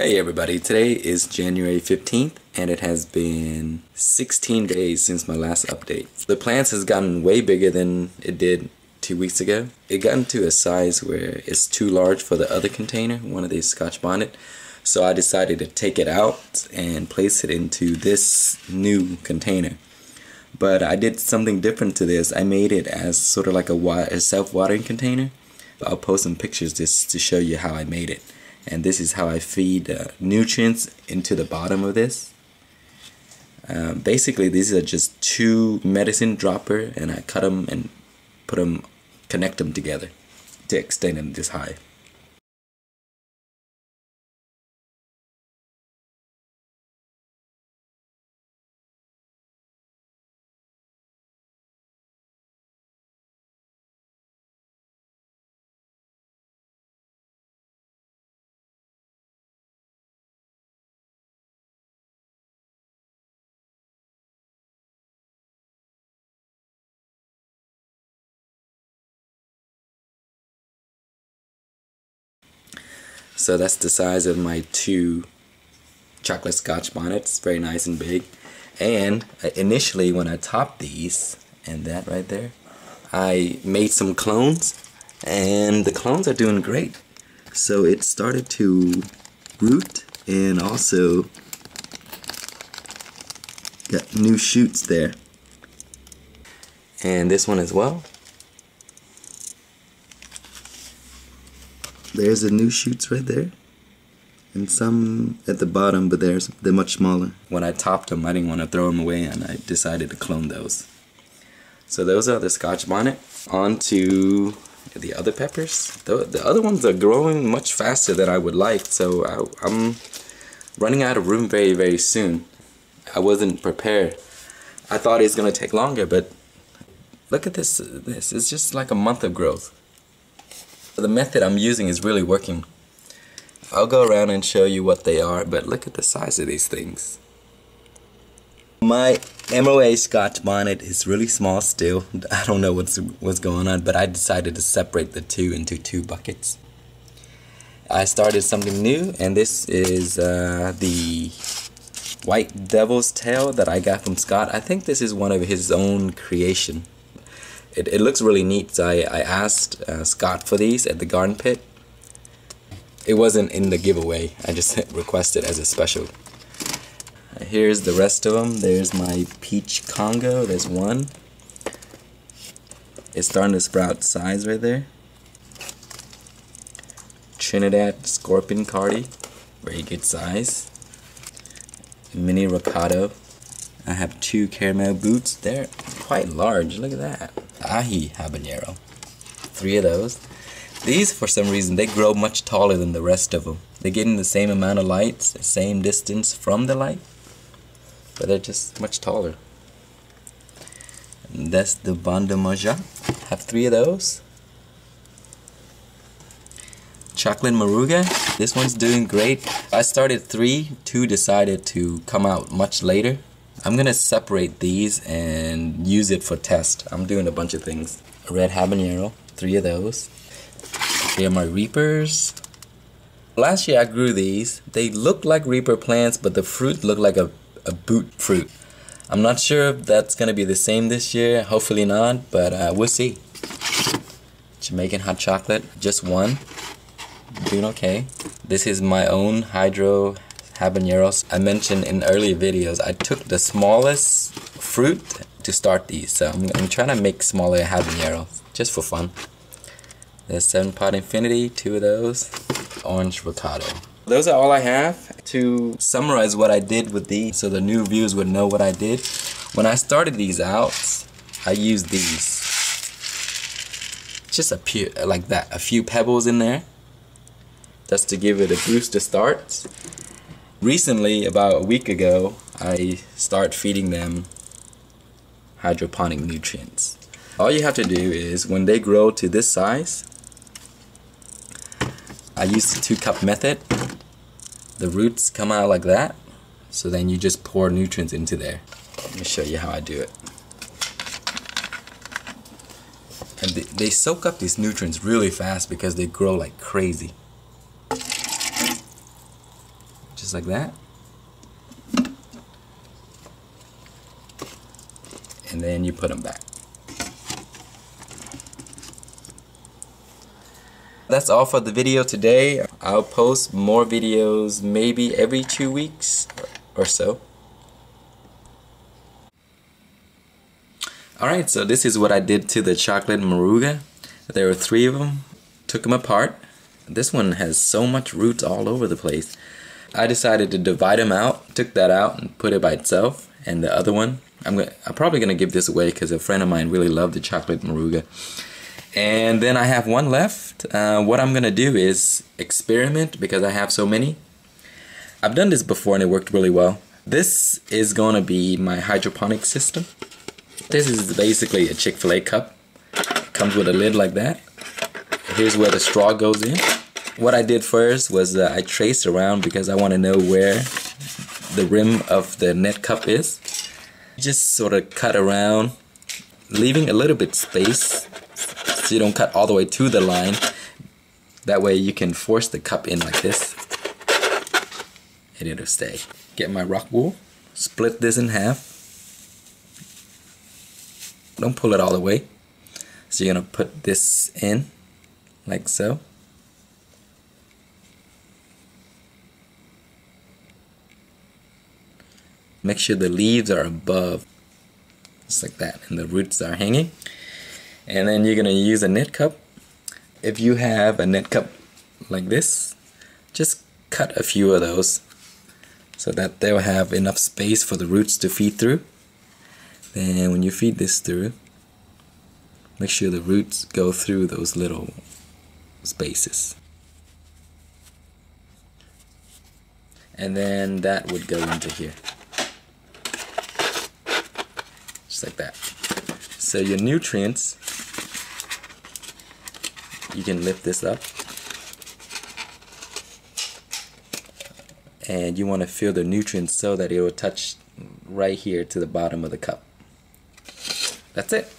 Hey everybody, today is January 15th and it has been 16 days since my last update. The plants has gotten way bigger than it did 2 weeks ago. It got into a size where it's too large for the other container, one of these Scotch Bonnet. So I decided to take it out and place it into this new container. But I did something different to this. I made it as sort of like a self-watering container. I'll post some pictures just to show you how I made it. And this is how I feed nutrients into the bottom of this. Basically, these are just two medicine dropper, and I cut them and connect them together to extend them this high. So that's the size of my two chocolate Scotch bonnets, very nice and big. And initially when I topped these, and that right there, I made some clones, and the clones are doing great. So it started to root and also got new shoots there. And this one as well. There's the new shoots right there, and some at the bottom, but they're much smaller. When I topped them, I didn't want to throw them away, and I decided to clone those. So those are the Scotch Bonnet. On to the other peppers. The other ones are growing much faster than I would like, so I'm running out of room very, very soon. I wasn't prepared. I thought it's going to take longer, but look at this. It's just like a month of growth. The method I'm using is really working. I'll go around and show you what they are, but look at the size of these things. My MOA Scotch Bonnet is really small still. I don't know what's going on, but I decided to separate the two into two buckets. I started something new, and this is the white devil's tail that I got from Scott. I think this is one of his own creation. It looks really neat, so I asked Scott for these at the garden pit. It wasn't in the giveaway, I just requested as a special. Here's the rest of them. There's my peach Congo, there's one. It's starting to sprout size right there. Trinidad scorpion CARDI, very good size. Mini Rocoto. I have two caramel boots. They're quite large. Look at that. Aji Habanero. 3 of those. These, for some reason, they grow much taller than the rest of them. They're getting the same amount of light, the same distance from the light, but they're just much taller. And that's the Bonda Ma Jacques. Have 3 of those. Chocolate Moruga. This one's doing great. I started 3. 2 decided to come out much later. I'm gonna separate these and use it for test. I'm doing a bunch of things. Red habanero, 3 of those. Here are my reapers. Last year I grew these. They look like reaper plants, but the fruit looked like a Bhut fruit. I'm not sure if that's gonna be the same this year. Hopefully not, but we'll see. Jamaican Hot Chocolate, just 1. Doing okay. This is my own hydro habaneros. I mentioned in earlier videos, I took the smallest fruit to start these, so I'm trying to make smaller habaneros just for fun. There's 7-pot infinity, 2 of those. Orange Rocoto. Those are all I have. To summarize what I did with these, so the new viewers would know what I did. When I started these out, I used these. Just a few pebbles in there, just to give it a boost to start. Recently, about a week ago, I started feeding them hydroponic nutrients. All you have to do is, when they grow to this size, I use the 2-cup method. The roots come out like that, so then you just pour nutrients into there. Let me show you how I do it. And they soak up these nutrients really fast because they grow like crazy. just like that. And then you put them back. That's all for the video today. I'll post more videos maybe every 2 weeks or so. Alright, so this is what I did to the chocolate Moruga. There were 3 of them. Took them apart. This one has so much roots all over the place. I decided to divide them out. Took that out and put it by itself. And the other one, I'm probably going to give this away because a friend of mine really loved the chocolate Moruga. And then I have one left. What I'm going to do is experiment because I have so many. I've done this before and it worked really well. This is going to be my hydroponic system. This is basically a Chick-fil-A cup. It comes with a lid like that. Here's where the straw goes in. What I did first was I traced around because I want to know where the rim of the net cup is. Just sort of cut around, leaving a little bit space so you don't cut all the way to the line. That way you can force the cup in like this and it'll stay. Get my rock wool, split this in half. Don't pull it all the way. So you're gonna put this in like so. Make sure the leaves are above, just like that, and the roots are hanging. And then you're gonna use a net cup. If you have a net cup like this, just cut a few of those so that they'll have enough space for the roots to feed through. Then when you feed this through, make sure the roots go through those little spaces. And then that would go into here. Just like that. So your nutrients, you can lift this up. And you want to fill the nutrients so that it will touch right here to the bottom of the cup. That's it.